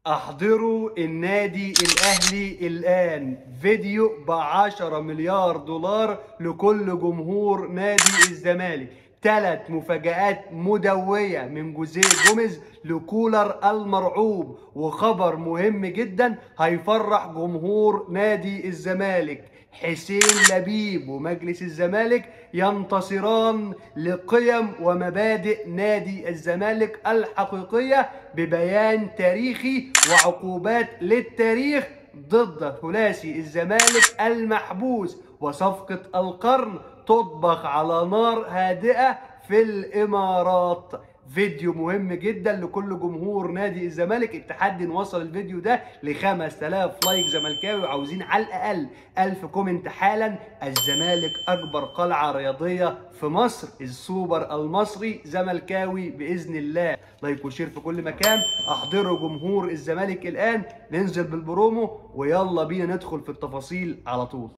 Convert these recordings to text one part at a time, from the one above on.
احضروا النادي الاهلي الان، فيديو ب10 مليار دولار لكل جمهور نادي الزمالك. 3 مفاجآت مدوية من جوزيه جوميز لكولر المرعوب، وخبر مهم جدا هيفرح جمهور نادي الزمالك. حسين لبيب ومجلس الزمالك ينتصران لقيم ومبادئ نادي الزمالك الحقيقية ببيان تاريخي وعقوبات للتاريخ ضد ثلاثي الزمالك المحبوس، وصفقة القرن تطبخ على نار هادئة في الإمارات. فيديو مهم جدا لكل جمهور نادي الزمالك. التحدي نوصل الفيديو ده ل 5000 لايك زملكاوي، وعاوزين على الاقل 1000 كومنت حالا. الزمالك اكبر قلعه رياضيه في مصر، السوبر المصري زملكاوي باذن الله. لايك وشير في كل مكان. احضروا جمهور الزمالك الان، ننزل بالبرومو ويلا بينا ندخل في التفاصيل على طول.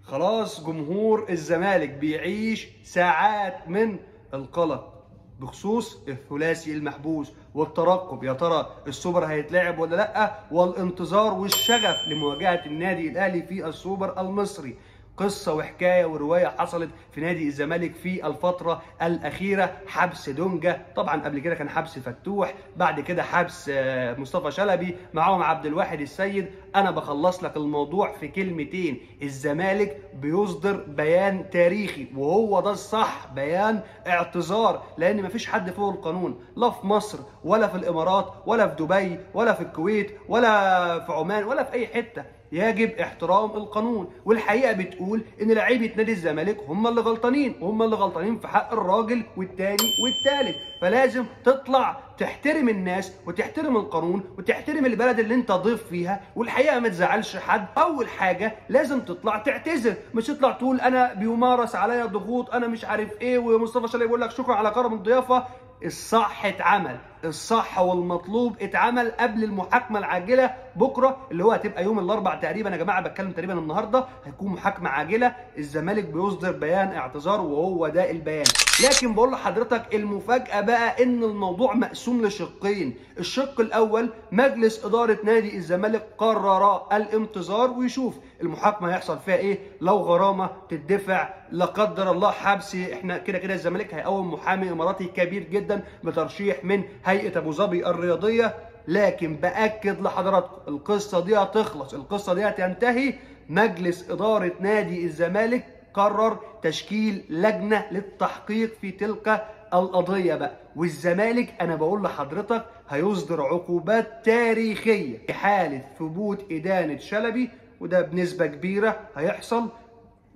خلاص جمهور الزمالك بيعيش ساعات من القلق بخصوص الثلاثي المحبوس والترقب. يا ترى السوبر هيتلعب ولا لا، والانتظار والشغف لمواجهة النادي الاهلي في السوبر المصري. قصة وحكاية ورواية حصلت في نادي الزمالك في الفترة الأخيرة. حبس دونجا، طبعا قبل كده كان حبس فتوح، بعد كده حبس مصطفى شلبي، معاهم عبد الواحد السيد. أنا بخلص لك الموضوع في كلمتين: الزمالك بيصدر بيان تاريخي، وهو ده الصح، بيان اعتذار، لأن مفيش حد فوق القانون، لا في مصر ولا في الإمارات ولا في دبي ولا في الكويت ولا في عمان ولا في أي حتة. يجب احترام القانون، والحقيقه بتقول ان لعيبه نادي الزمالك هم اللي غلطانين، وهم اللي غلطانين في حق الراجل والتاني والتالت. فلازم تطلع تحترم الناس وتحترم القانون وتحترم البلد اللي انت ضيف فيها، والحقيقه ما تزعلش حد. اول حاجه لازم تطلع تعتذر، مش تطلع تقول انا بيمارس عليا ضغوط، انا مش عارف ايه، ومصطفى شلبي يقول لك شكرا على كرم الضيافه. الصح اتعمل، الصح والمطلوب اتعمل قبل المحاكمه العاجله بكره، اللي هو هتبقى يوم الاربعاء تقريبا. يا جماعه بتكلم تقريبا النهارده هيكون محاكمه عاجله. الزمالك بيصدر بيان اعتذار، وهو ده البيان. لكن بقول لحضرتك المفاجاه بقى ان الموضوع مقسوم لشقين. الشق الاول مجلس اداره نادي الزمالك قرر الانتظار ويشوف المحاكمه هيحصل فيها ايه، لو غرامه تدفع، لا قدر الله حبس. احنا كده كده الزمالك هيقوم محامي اماراتي كبير جدا بترشيح من هيئه ابو ظبي الرياضيه. لكن باكد لحضراتكم القصه دي هتخلص، القصه دي هتنتهي. مجلس اداره نادي الزمالك قرر تشكيل لجنه للتحقيق في تلك القضيه بقى، والزمالك انا بقول لحضرتك هيصدر عقوبات تاريخيه في حاله ثبوت ادانه شلبي، وده بنسبه كبيره هيحصل،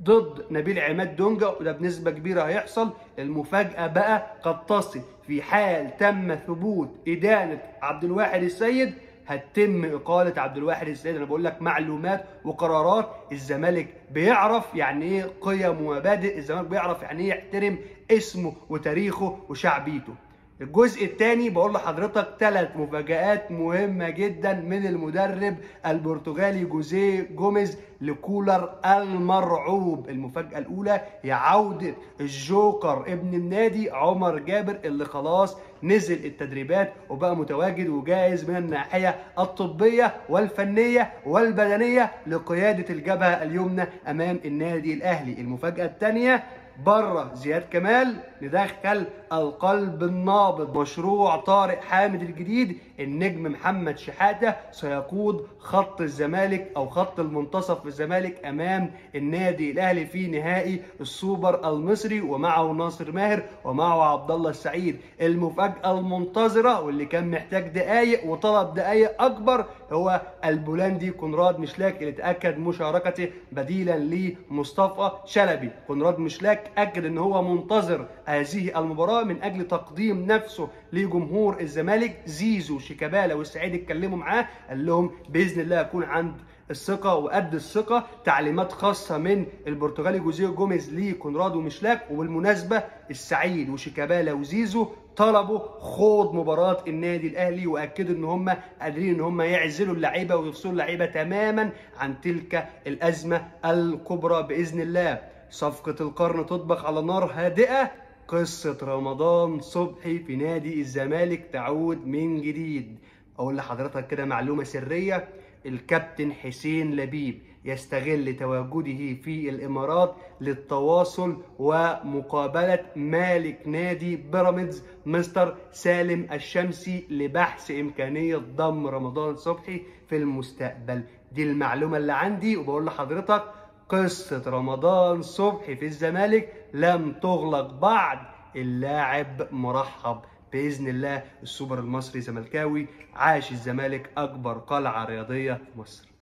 ضد نبيل عماد دونجا، وده بنسبة كبيرة هيحصل. المفاجأة بقى قد تصل في حال تم ثبوت إدانة عبد الواحد السيد، هتتم إقالة عبد الواحد السيد. أنا بقول لك معلومات وقرارات. الزمالك بيعرف يعني إيه قيم ومبادئ، الزمالك بيعرف يعني إيه يحترم اسمه وتاريخه وشعبيته. الجزء الثاني بقول لحضرتك 3 مفاجآت مهمة جدا من المدرب البرتغالي جوزيه جوميز لكولر المرعوب. المفاجأة الأولى هي عودة الجوكر ابن النادي عمر جابر، اللي خلاص نزل التدريبات وبقى متواجد وجاهز من الناحية الطبية والفنية والبدنية لقيادة الجبهة اليمنى أمام النادي الأهلي. المفاجأة الثانية بره زياد كمال ندخل القلب النابض مشروع طارق حامد الجديد. النجم محمد شحاتة سيقود خط الزمالك او خط المنتصف في الزمالك امام النادي الاهلي في نهائي السوبر المصري، ومعه ناصر ماهر ومعه عبد الله السعيد. المفاجأة المنتظرة واللي كان محتاج دقايق وطلب دقايق اكبر هو البولندي كونراد مشلاك، اللي تأكد مشاركته بديلا لمصطفى شلبي. كونراد مشلاك اكد ان هو منتظر هذه المباراة من اجل تقديم نفسه لجمهور الزمالك. زيزو شيكابالا والسعيد اتكلموا معاه، قال لهم باذن الله اكون عند الثقه وقد الثقه. تعليمات خاصه من البرتغالي جوزيه جوميز لكونراد ومشلاك. وبالمناسبه السعيد وشيكابالا وزيزو طلبوا خوض مباراه النادي الاهلي، واكدوا ان هم قادرين ان هم يعزلوا اللعيبه ويفصلوا اللعيبه تماما عن تلك الازمه الكبرى باذن الله. صفقه القرن تطبخ على نار هادئه، قصه رمضان صبحي في نادي الزمالك تعود من جديد. اقول لحضرتك كده معلومه سريه، الكابتن حسين لبيب يستغل تواجده في الامارات للتواصل ومقابله مالك نادي بيراميدز مستر سالم الشمسي لبحث امكانيه ضم رمضان صبحي في المستقبل. دي المعلومه اللي عندي، وبقول لحضرتك قصه رمضان صبحي في الزمالك لم تغلق بعد، اللاعب مرحب باذن الله. السوبر المصري زملكاوي، عاش الزمالك اكبر قلعه رياضيه في مصر.